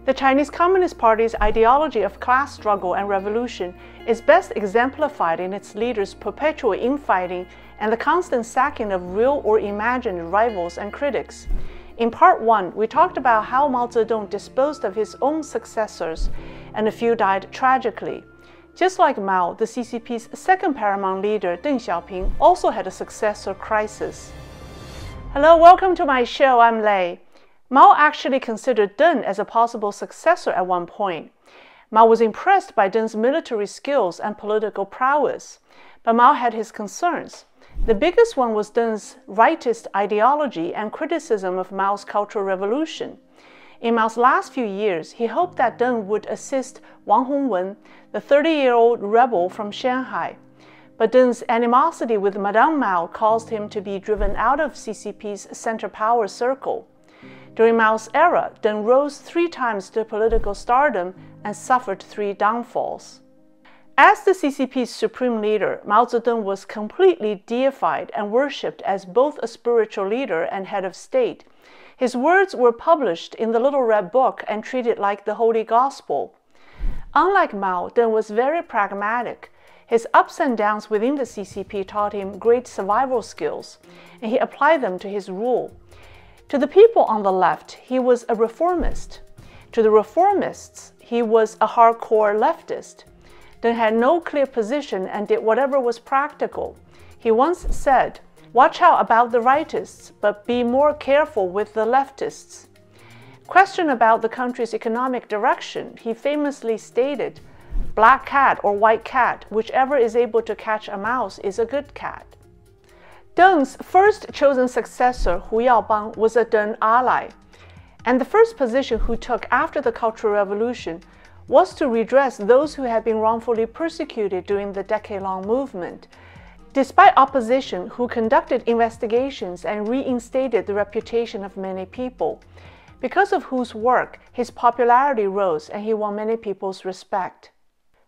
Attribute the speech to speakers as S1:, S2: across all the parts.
S1: The Chinese Communist Party's ideology of class struggle and revolution is best exemplified in its leaders' perpetual infighting and the constant sacking of real or imagined rivals and critics. In Part 1, we talked about how Mao Zedong disposed of his own successors, and a few died tragically. Just like Mao, the CCP's second paramount leader, Deng Xiaoping, also had a successor crisis. Hello, welcome to my show, I'm Lei. Mao actually considered Deng as a possible successor at one point. Mao was impressed by Deng's military skills and political prowess, but Mao had his concerns. The biggest one was Deng's rightist ideology and criticism of Mao's Cultural Revolution. In Mao's last few years, he hoped that Deng would assist Wang Hongwen, the 30-year-old rebel from Shanghai. But Deng's animosity with Madame Mao caused him to be driven out of CCP's center power circle. During Mao's era, Deng rose 3 times to political stardom and suffered 3 downfalls. As the CCP's supreme leader, Mao Zedong was completely deified and worshipped as both a spiritual leader and head of state. His words were published in the Little Red Book and treated like the Holy Gospel. Unlike Mao, Deng was very pragmatic. His ups and downs within the CCP taught him great survival skills, and he applied them to his rule. To the people on the left, he was a reformist. To the reformists, he was a hardcore leftist. Deng had no clear position and did whatever was practical. He once said, "Watch out about the rightists, but be more careful with the leftists." Questioned about the country's economic direction, he famously stated, "Black cat or white cat, whichever is able to catch a mouse is a good cat." Deng's first chosen successor, Hu Yaobang, was a Deng ally, and the first position Hu took after the Cultural Revolution was to redress those who had been wrongfully persecuted during the decade-long movement. Despite opposition, Hu conducted investigations and reinstated the reputation of many people. Because of Hu's work, his popularity rose and he won many people's respect.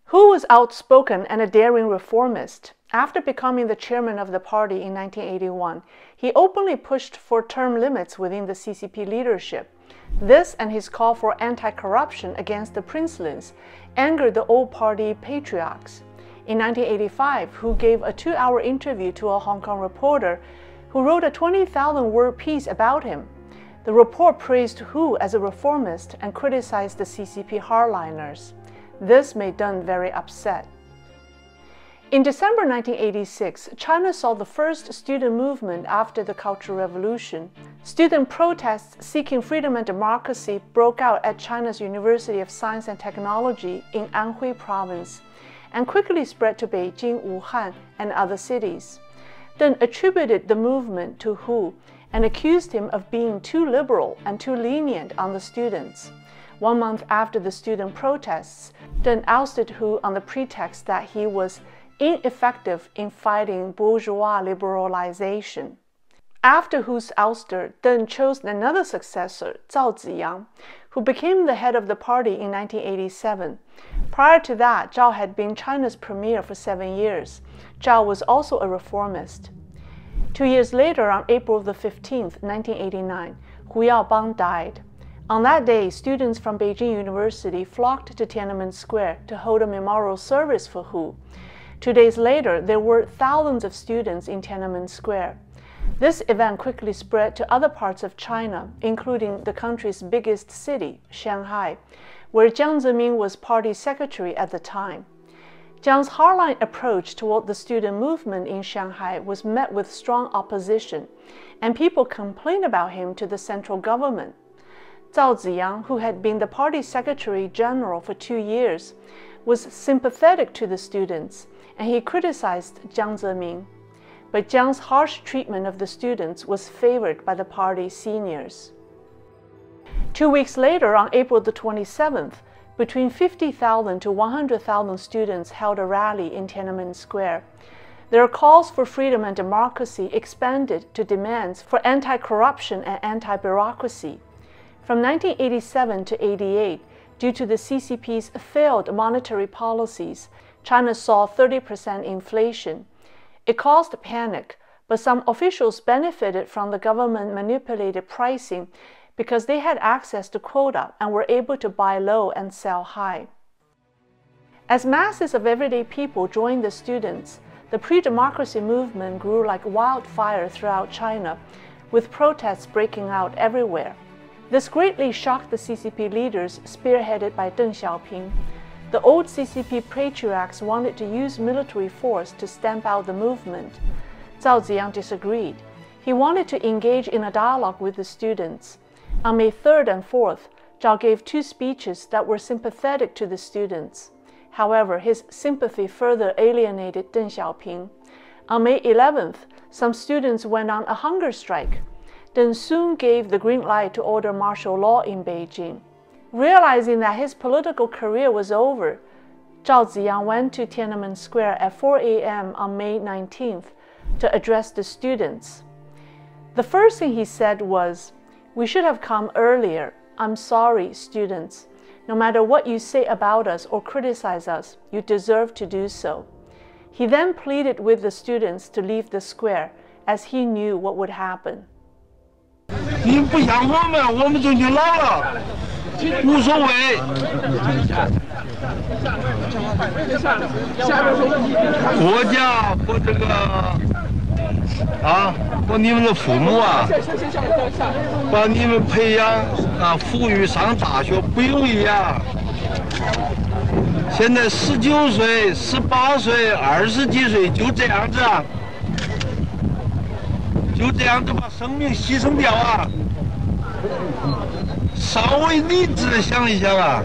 S1: Hu was outspoken and a daring reformist. After becoming the chairman of the party in 1981, he openly pushed for term limits within the CCP leadership. This and his call for anti-corruption against the princelings angered the old party patriarchs. In 1985, Hu gave a 2-hour interview to a Hong Kong reporter who wrote a 20,000-word piece about him. The report praised Hu as a reformist and criticized the CCP hardliners. This made Deng very upset. In December 1986, China saw the first student movement after the Cultural Revolution. Student protests seeking freedom and democracy broke out at China's University of Science and Technology in Anhui Province and quickly spread to Beijing, Wuhan, and other cities. Deng attributed the movement to Hu and accused him of being too liberal and too lenient on the students. 1 month after the student protests, Deng ousted Hu on the pretext that he was ineffective in fighting bourgeois liberalization. After Hu's ouster, Deng chose another successor, Zhao Ziyang, who became the head of the party in 1987. Prior to that, Zhao had been China's premier for 7 years. Zhao was also a reformist. 2 years later, on April 15, 1989, Hu Yaobang died. On that day, students from Beijing University flocked to Tiananmen Square to hold a memorial service for Hu. 2 days later, there were thousands of students in Tiananmen Square. This event quickly spread to other parts of China, including the country's biggest city, Shanghai, where Jiang Zemin was party secretary at the time. Jiang's hardline approach toward the student movement in Shanghai was met with strong opposition, and people complained about him to the central government. Zhao Ziyang, who had been the party secretary general for 2 years, was sympathetic to the students, and he criticized Jiang Zemin. But Jiang's harsh treatment of the students was favored by the party seniors. 2 weeks later, on April 27th, between 50,000 to 100,000 students held a rally in Tiananmen Square. Their calls for freedom and democracy expanded to demands for anti-corruption and anti-bureaucracy. From 1987 to 88, due to the CCP's failed monetary policies, China saw 30% inflation. It caused panic, but some officials benefited from the government-manipulated pricing because they had access to quota and were able to buy low and sell high. As masses of everyday people joined the students, the pre-democracy movement grew like wildfire throughout China, with protests breaking out everywhere. This greatly shocked the CCP leaders spearheaded by Deng Xiaoping. The old CCP patriarchs wanted to use military force to stamp out the movement. Zhao Ziyang disagreed. He wanted to engage in a dialogue with the students. On May 3rd and 4th, Zhao gave 2 speeches that were sympathetic to the students. However, his sympathy further alienated Deng Xiaoping. On May 11th, some students went on a hunger strike. Deng soon gave the green light to order martial law in Beijing. Realizing that his political career was over, Zhao Ziyang went to Tiananmen Square at 4 a.m. on May 19th to address the students. The first thing he said was, "We should have come earlier. I'm sorry, students. No matter what you say about us or criticize us, you deserve to do so." He then pleaded with the students to leave the square, as he knew what would happen.
S2: 你们不想我们就老了，无所谓。国家和这个和你们的父母把你们培养抚育上大学不容易啊。现在19岁、18岁、20几岁就这样子就这样子把生命牺牲掉啊！稍微理智想一想啊！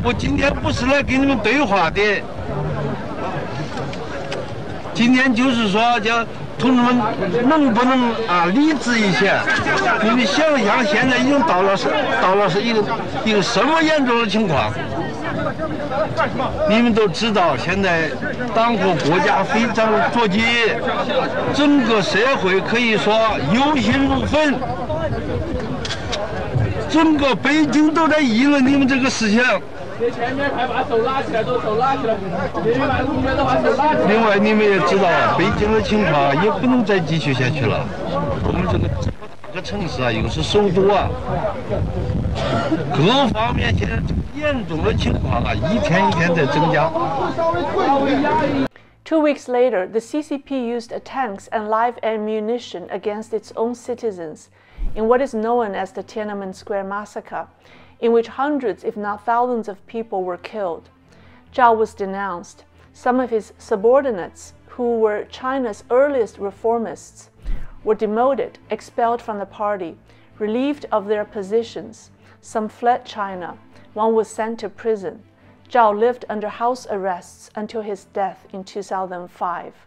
S2: 我今天不是来跟你们对话的，今天就是说叫同志们能不能理智一些？你们想想，现在已经到了一个什么严重的情况？你们都知道，现在党和国家非常着急，整个社会可以说忧心如焚，整个北京都在议论你们这个事情。前面还把手拉起来，都手拉起来。另外，你们也知道，北京的情况也不能再继续下去了。我们这个大个城市又是首都各方面现在严重的情况一天一天在增加。
S1: 2 weeks later, the CCP used tanks and live ammunition against its own citizens in what is known as the Tiananmen Square Massacre, in which hundreds, if not thousands, of people were killed. Zhao was denounced. Some of his subordinates, who were China's earliest reformists, were demoted, expelled from the party, relieved of their positions. Some fled China. One was sent to prison. Zhao lived under house arrests until his death in 2005.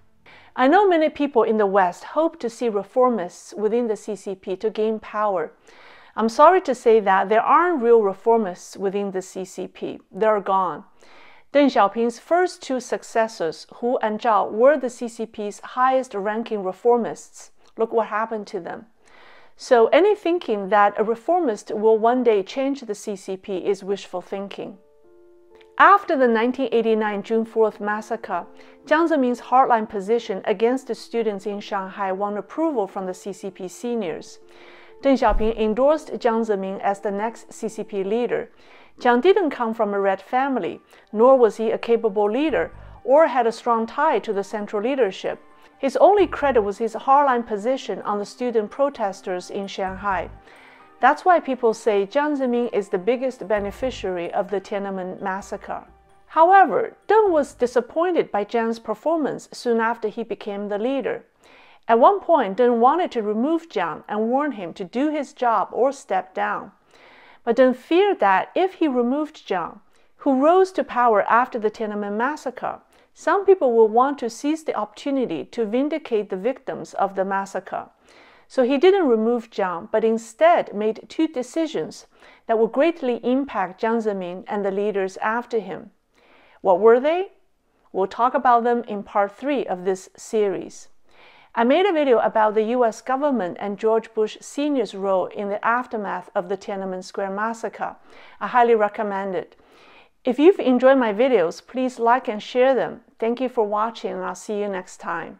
S1: I know many people in the West hope to see reformists within the CCP to gain power. I'm sorry to say that there aren't real reformists within the CCP. They're gone. Deng Xiaoping's first 2 successors, Hu and Zhao, were the CCP's highest-ranking reformists. Look what happened to them. So any thinking that a reformist will one day change the CCP is wishful thinking. After the 1989 June 4th massacre, Jiang Zemin's hardline position against the students in Shanghai won approval from the CCP seniors. Deng Xiaoping endorsed Jiang Zemin as the next CCP leader. Jiang didn't come from a red family, nor was he a capable leader, or had a strong tie to the central leadership. His only credit was his hardline position on the student protesters in Shanghai. That's why people say Jiang Zemin is the biggest beneficiary of the Tiananmen Massacre. However, Deng was disappointed by Jiang's performance soon after he became the leader. At one point, Deng wanted to remove Jiang and warned him to do his job or step down. But Deng feared that if he removed Jiang, who rose to power after the Tiananmen Massacre, some people will want to seize the opportunity to vindicate the victims of the massacre. So he didn't remove Jiang, but instead made 2 decisions that would greatly impact Jiang Zemin and the leaders after him. What were they? We'll talk about them in part 3 of this series. I made a video about the U.S. government and George Bush Sr.'s role in the aftermath of the Tiananmen Square Massacre. I highly recommend it. If you've enjoyed my videos, please like and share them. Thank you for watching, and I'll see you next time.